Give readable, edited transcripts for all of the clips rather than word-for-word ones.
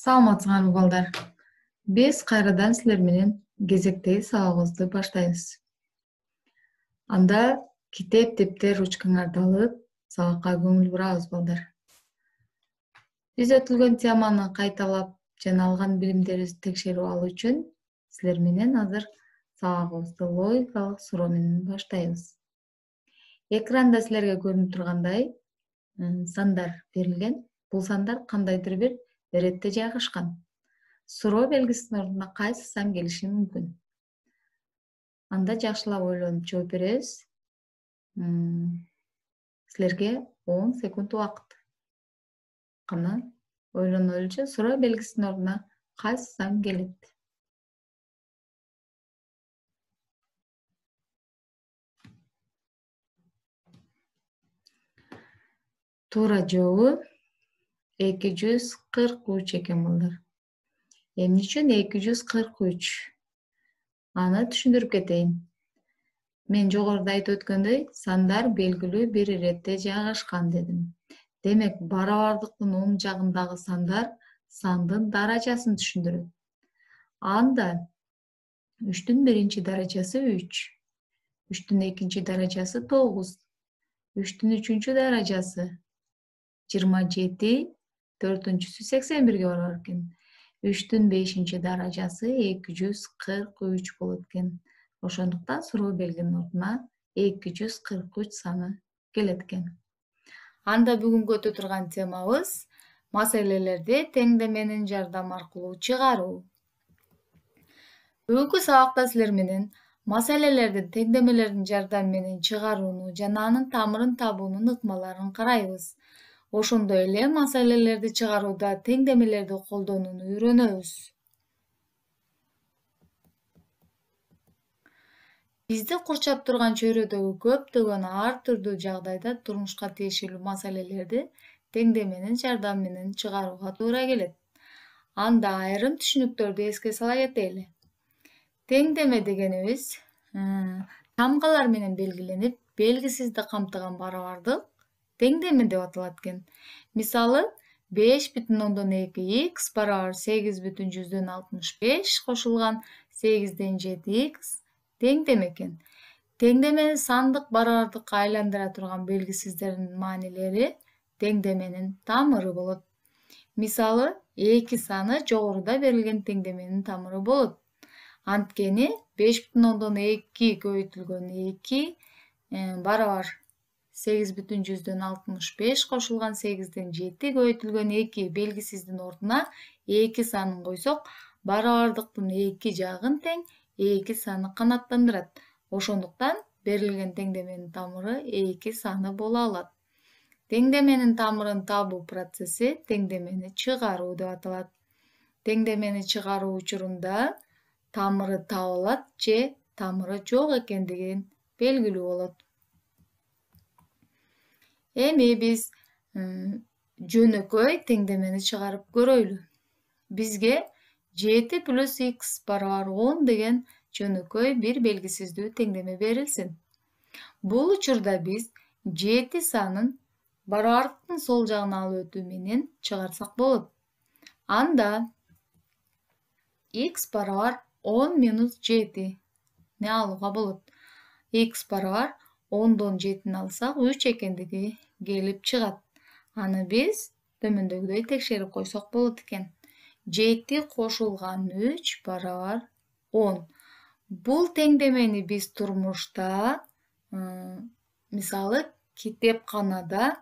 Саламатсыңарбы балдар. Биз кайрадан силер менен кезектеги сабагыбызды баштайбыз. Анда китеп, дептер, ручкаңарды алып, сабакка көңүл бурабыз балдар. Биз өтүлгөн теманы кайталап жана алган билимдерибизди текшерип алуу үчүн силер менен азыр сабагыбызды логикалык суроо менен баштайбыз. Экранда силерге көрүнүп тургандай сандар берилген. Бул сандар кандайдыр бир иретте жайгашкан. Суроо белгисинин ордуна кайсы сан келиши мүмкүн? Анда жакшылап ойлонуп жооп беребиз. Силерге 10 секунд убакыт. Кана ойлонулучу, суроо белгисинин ордуна кайсы сан келет? Туура жообу 243 экен балдар. Эмне үчүн 243? Аны түшүндүрүп кетейин. Мен жогоруда айтып өткөндөй, сандар белгилүү бир иретте жайгашкан дедим. Демек, барабардыктын оң жагындагы сандар сандын даражасын түшүндүрөт. Анда 3-түн биринчи даражасы 3, 3-түн экинчи даражасы 9, 3-түн үчүнчү даражасы 27, 4-түнчүсү 81-ге барар экен. 3-түн 5-чи даражасы 243 болот экен. Ошондуктан суроо белгинин ордуна 243 саны келет экен. Анда бүгүнкү өтө турган темабыз маселелерди теңдеменин жардамы аркылуу чыгаруу. Бүгүнкү сабакта силер менен маселелердин теңдемелердин жардамы менен чыгарууну жана анын тамырын табуунун ыкмаларын карайбыз. Ошондой эле маселелерди чыгарууда теңдемелерди колдонууну үйрөнөбүз. Бизди курчап турган чөйрөдөгү көптөгөн ар түрдүү жагдайда турмушка тиешелүү маселелерди теңдеменин жардамы менен чыгарууга туура келет. Анда айрым түшүнүктөрдү эске сала кетели. Теңдеме дегенибиз тамгалар менен белгиленип, белгисизди камтыган барабардык теңдеме деп аталат экен. Мисалы, 5,2x барабар 8,65 кошулган 8ден 7x теңдеме экен. Теңдемени сандык барабардыкка айландыра турган белгисиздердин маанилери теңдеменин тамыры болот. Мисалы, 2 саны жогоруда берилген теңдеменин тамыры болот. Анткени 5,2 көбөйтүлгөн 2 барабар 8,65 кошулган 8ден 7 көбөйтүлгөн 2 белгисиздин ордуна 2 санын койсок, барабардыктын 2 жагын тең 2 саны канааттандырат. Ошондуктан берилген теңдеменин тамыры 2 саны боло алат. Теңдеменин тамырын табуу процесси теңдемени чыгаруу деп аталат. Теңдемени чыгаруу учурунда тамыры табылат же тамыры жок экендиги белгилүү болот. Эми биз жөнөкөй теңдемени чыгарып көрөйлү. Бизге 7 плюс x барабар 10 деген жөнөкөй бир белгисиздүү теңдеме берилсин. Бул учурда биз 7 санын барабардыктын сол жагына алып өтүү менен чыгарсак болот. Анда x барабар 10 минус 7 не алууга болот. X барабар 10дон 7-ни алсак 3 экендиги келип чыгат. Аны биз төмөндөгүдөй текшерип койсок болот экен. 7 кошулган 3 барабар 10. Бул теңдемени биз турмушта, мисалы, китепканадагы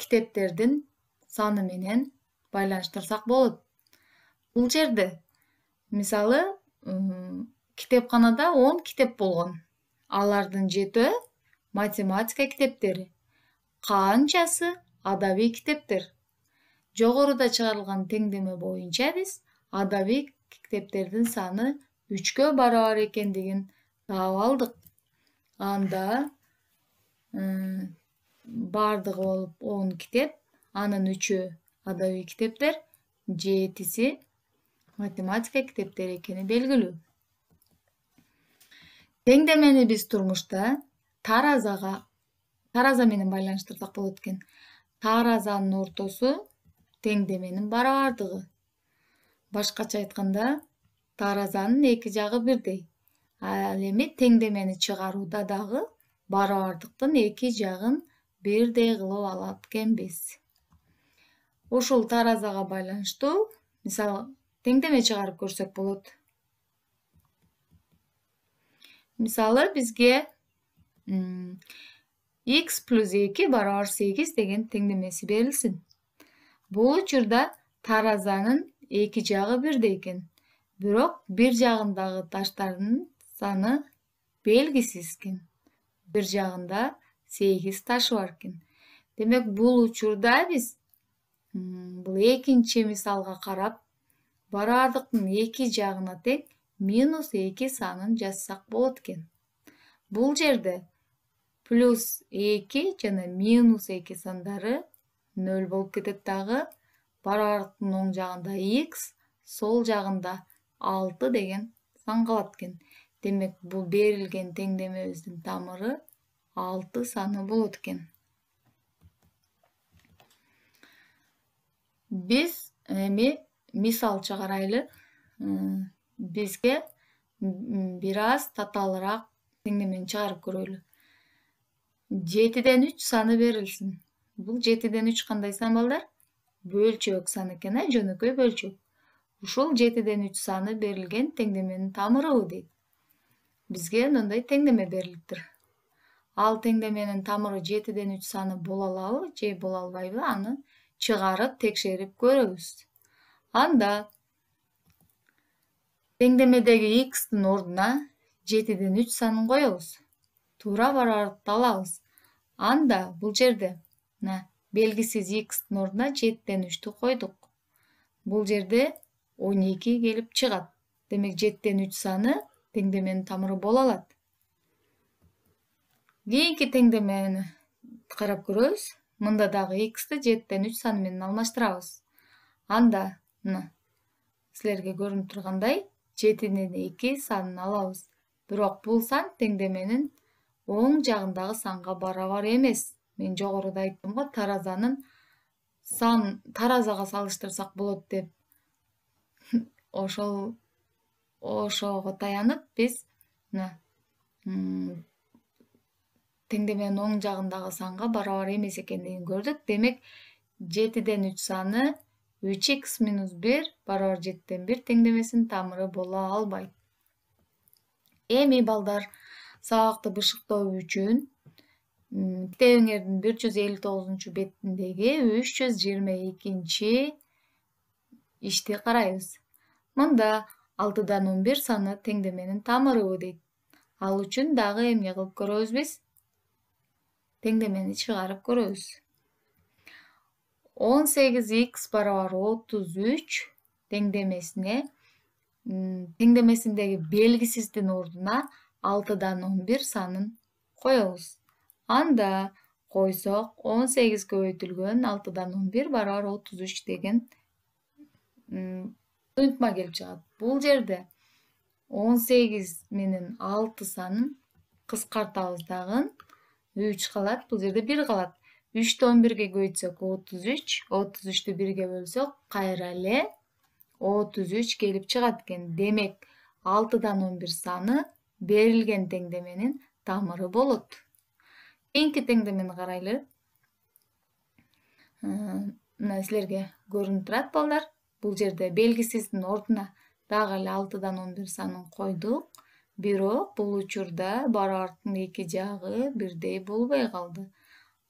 китептердин саны менен байланыштырсак болот. Бул жерде, мисалы, китепканада 10 китеп болгон. Алардын 7 математика китептери, канчасы адабий китептер. Жогоруда чыгарылган теңдеме боюнча биз адабий китептердин саны 3-кө барабар экендигин таап алдык. Анда бардыгы болуп 10 китеп, анын 3-ü адабий китептер, 7-си математика китептери экени белгилүү. Теңдемени биз турмушта тараза менен байланыштырсак болот экен. Таразанын ортосу теңдеменин барабардыгы. Башкача айтканда, таразанын эки жагы бирдей. Ал эми теңдемени чыгарууда дагы барабардыктын эки жагын бирдей кылып алат экенбиз. Ушул таразага байланыштуу мисалы теңдеме чыгарып көрсөк болот. Мисалы бизге x плюс 2 барабар 8 деген теңдемеси берилсин. Бул учурда таразанын эки жагы бирдей экен. Бирок бир жагындагы таштардын саны белгисиз экен. Бир жагында 8 ташы бар экен. Демек бул учурда биз бул экинчи мисалга карап барабардыктын эки жагына тең минус 2 санын жазсак болот экен. Бул жерде плюс 2 жана минус 2 сандары 0 болуп кетет дагы. Барабардыктын оң жагында x, сол жагында 6 деген сан калат экен. Демек бул берилген теңдемебиздин тамыры 6 саны болот экен. Биз эми мисал чыгарайлы. Бизге бир аз татаалыраак теңдемени чыгарып көрөлү. 7ден 3 саны берилсин. Бул 7ден 3 кандай сан балдар? Бөлчөк сан экен, жөнөкөй бөлчөк. Ушул 7ден 3 саны берилген теңдеменин тамырыбы дейт. Бизге мындай теңдеме берилиптир. Ал теңдеменин тамыры 7ден 3 саны боло алабы же боло албайбы? Аны чыгарып текшерип көрөбүз. Анда теңдемедеги x'тин ордуна 7ден 3 санын коебуз. Туура барабардыкты алабыз. Анда бул жерде белгисиз x'тин ордуна 7ден 3'тү койдук. Бул жерде 12 келип чыгат. Демек 7ден 3 саны теңдеменин тамыры боло алат. Кийинки теңдемени карап көрөбүз. Мында дагы x'ти 7ден 3 саны менен алмаштырабыз. Анда силерге көрүнүп тургандай 7ден 2 санын алабыз. Бирок бул сан теңдеменин оң жагындагы санга барабар эмес. Мен жогоруда айттым го, таразанын таразага салыштырсак болот деп. Ошого таянып биз теңдеменин оң жагындагы санга барабар эмес экендигин көрдүк. Демек 7ден 3 саны 3x минус 1 барабар 7ден 1 теңдемесинин тамыры боло албайт. Эми балдар, сабакты бышыктоо үчүн китебиңердин 159 бетиндеги 322 ишти карайбыз. Мында 6дан 11 саны теңдеменин тамырыбы дейт. Ал үчүн дагы эмне кылып көрөбүз биз? Теңдемени чыгарып көрөбүз. 18x барабар 33 теңдемесиндеги белгисиздин ордуна 6дан 11 санын коебуз. Анда койсок 18 көбөйтүлгөн 6дан 11 барабар 33 деген туйнтма келип чыгат. Бул жерде 18 менен 6 санын кыскартабыз дагы 3 калат. Бул жерде 1 калат. 3'тү 11ге көбөйтсөк 33, 33'тү 1ге бөлсөк кайра эле 33 келип чыгат экен. Демек 6дан 11 саны берилген теңдеменин тамыры болот. Кийинки теңдемени карайлы. Мына силерге көрүнүп турат балдар. Бул жерде белгисиздин ордуна дагы эле 6дан 11 санын койдук. Бирок бул учурда барабардыктын эки жагы бирдей болбой калды.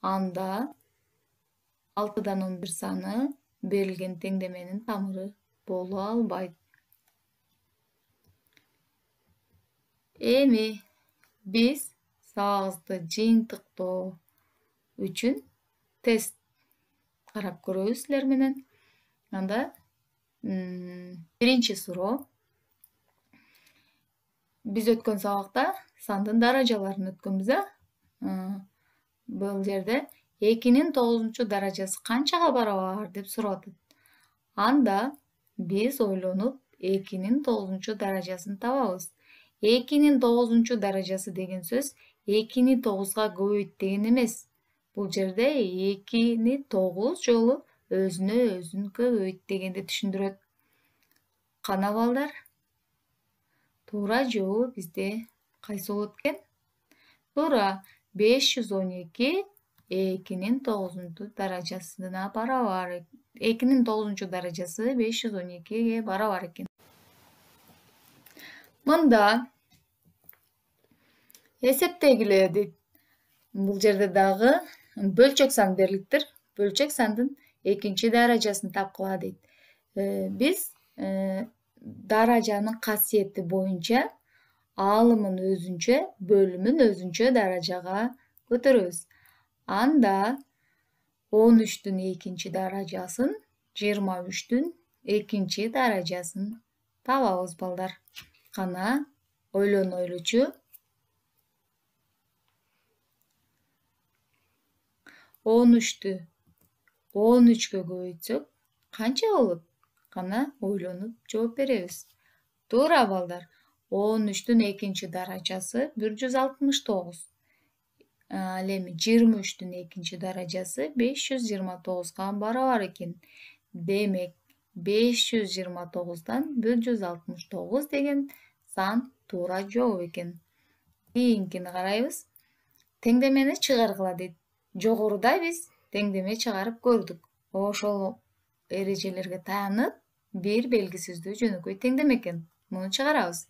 Анда 6дан 11 саны берилген теңдеменин тамыры боло албайт. Эми биз сабагыбызды жыйынтыктоо үчүн тест карап көрөбүз силер менен. Анда биринчи суроо. Биз өткөн сабакта сандын даражаларын өткөнбүз, Бул жерде 2-нин 9 даражасы канчага барабар деп сурап атат. Анда биз ойлонуп 2-нин 9 даражасын табабыз. 2-нин 9 даражасы деген сөз 2-ни 9га көбөйт деген эмес. Бул жерде 2-ни 9 жолу өзүнө өзүн көбөйт дегенди түшүндүрөт. Кана балдар, туура жооп бизде кайсы болот экен? Туура, 512 2'nin 9. darajasına barabar. 2'nin 9. darajası 512'ye barabar eкен. Мында эсептегиле дейт. Бул жерде дагы бөлчөк сан берилиптир. Бөлчөк сандын 2 даражасын тапкыла дейт. Биз даражанын касиети боюнча алымын өзүнчө, бөлүмүн өзүнчө даражага көтөрөбүз. Анда 13'tün 2 darajasın, 23'tün 2 darajasın табабыз балдар. Кана ойлонойлучу. 13'tü 13'кө көбөйтсөк канча болот? Кана ойлонуп жооп беребиз. Туура балдар. 13'tün 2 darajасы 169. Ал эми 23'tün 2 darajасы 529га барабар экен. Демек 529'dan 169 деген сан туура жооп экен. Кийинкини карайбыз. Теңдемени чыгаргыла дейт. Жогоруда биз теңдеме чыгарып көрдүк. Ошол эрежелерге таянып, бир белгисиздүү жөнөкөй теңдеме экен. Муну чыгарабыз.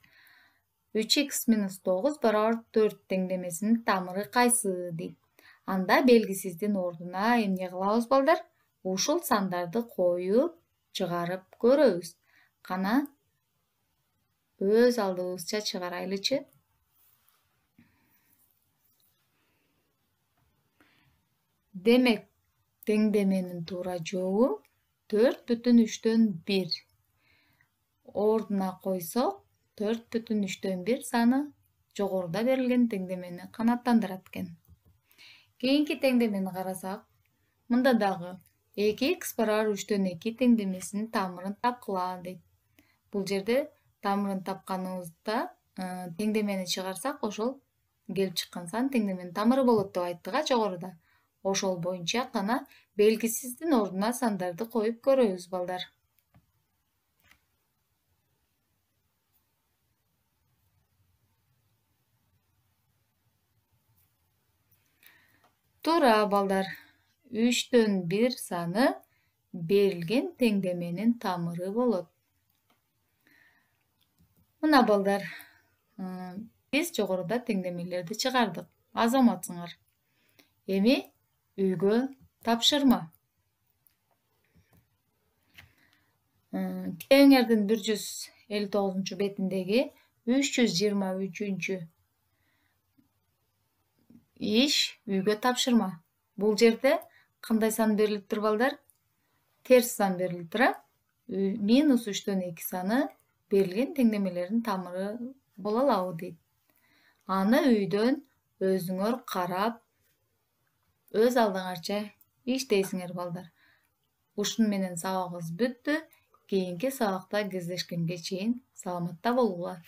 3x минус 9 барабар 4 теңдемесинин тамыры кайсы дейт. Анда белгисиздин ордуна эмне кылабыз балдар? Ушул сандарды коюп, чыгарып көрөбүз. Кана өз алдыбызча чыгарайлычы. Демек, теңдеменин туура жообу 4,3'төн 1. Ордуна койсок 4,3'төн 1 саны жогоруда берилген теңдемени канааттандырат экен. Кийинки теңдемени карасак, мында дагы 2x барабар 3'төн 2 теңдемесинин тамырын тапкыла дейт. Бул жерде тамырын тапканыбызда теңдемени чыгарсак, ошол келип чыккан сан теңдеменин тамыры болот деп айттык жогоруда. Ошол боюнча кана белгисиздин ордуна сандарды коюп көрөбүз балдар. Туура балдар. 3'төн 1 саны берилген теңдеменин тамыры болот. Мына балдар, биз жогоруда теңдемелерди чыгардык. Азаматсыңар. Эми үйгө тапшырма. Кеңердин 159 бетиндеги 323 иш үйгө тапшырма. Бул жерде кандай сан берилиптир балдар? Терс сан берилиптир. Минус 3'төн 2 саны берилген теңдемелердин тамыры боло алабы дейт. Аны үйдөн өзүңөр карап, өз алдыңарча иштейсиңер балдар. Ушун менен сабагыбыз бүттү. Кийинки сабакта кездешкенге чейин саламатта болуңар.